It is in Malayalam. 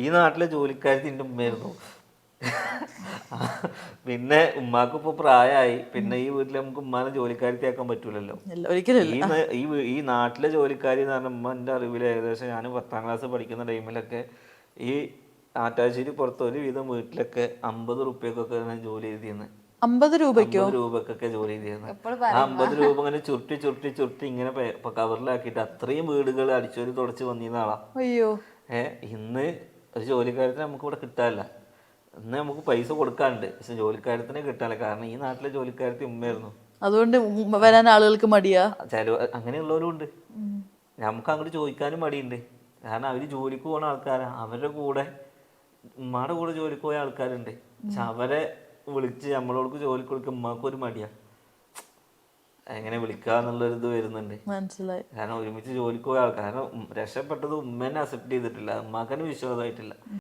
ഈ നാട്ടിലെ ജോലിക്കാരത്തി എൻ്റെ ഉമ്മയായിരുന്നു. പിന്നെ ഉമ്മാക്ക് ഇപ്പൊ പ്രായമായി, പിന്നെ ഈ വീട്ടിൽ നമുക്ക് ഉമ്മാനെ ജോലിക്കാരത്തിയാക്കാൻ പറ്റൂലല്ലോ. ഈ നാട്ടിലെ ജോലിക്കാരി എന്ന് പറഞ്ഞാൽ ഉമ്മ എൻ്റെ അറിവിൽ ഏകദേശം ഞാൻ 10ാം ക്ലാസ് പഠിക്കുന്ന ടൈമിലൊക്കെ ഈ ആറ്റാശ്ശേരി പുറത്ത് ഒരു വിധം വീട്ടിലൊക്കെ 50 റുപ്യക്കൊക്കെ ഞാൻ ജോലി ചെയ്തിരുന്നത്. 50 രൂപക്കൊക്കെ ജോലി ചെയ്തിരുന്നത്. ആ 50 രൂപ ഇങ്ങനെ ചുരുട്ടി ചുരുട്ടി ചുരുട്ടി ഇങ്ങനെ കവറിലാക്കിയിട്ട് അത്രയും വീടുകൾ അടിച്ചോരി തുടച്ച് വന്നിരുന്ന ആളാ. അയ്യോ. ഇന്ന് ഒരു ജോലിക്കാരത്തിന് നമുക്ക് ഇവിടെ കിട്ടാനില്ല. ഇന്ന് നമുക്ക് പൈസ കൊടുക്കാനുണ്ട്, പക്ഷെ ജോലിക്കാരത്തിനെ കിട്ടാനില്ല. കാരണം ഈ നാട്ടിലെ ജോലിക്കാരത്തി ഉമ്മയായിരുന്നു. അതുകൊണ്ട് വരാൻ ആളുകൾക്ക് മടിയാ. അങ്ങനെയുള്ളവരും ഉണ്ട്. നമുക്ക് അങ്ങോട്ട് ചോദിക്കാനും മടിയുണ്ട്. കാരണം അവര് ജോലിക്ക് പോകുന്ന ആൾക്കാരാ. അവരുടെ കൂടെ ഉമ്മയുടെ കൂടെ ജോലിക്ക് പോയ ആൾക്കാരുണ്ട്. പക്ഷെ അവരെ വിളിച്ച് നമ്മളോട് ജോലിക്ക് കൊടുക്കുക ഉമ്മാക്കൊരു മടിയാ. എങ്ങനെ വിളിക്കാന്നുള്ളൊരു ഇത് വരുന്നുണ്ട്. മനസ്സിലായി. കാരണം ഒരുമിച്ച് ജോലിക്ക് പോയ ആൾക്കാർ, കാരണം രക്ഷപ്പെട്ടത് ഉമ്മേനെ അക്സെപ്റ്റ് ചെയ്തിട്ടില്ല, ഉമ്മാക്കന്നെ വിശ്വാസമായിട്ടില്ല.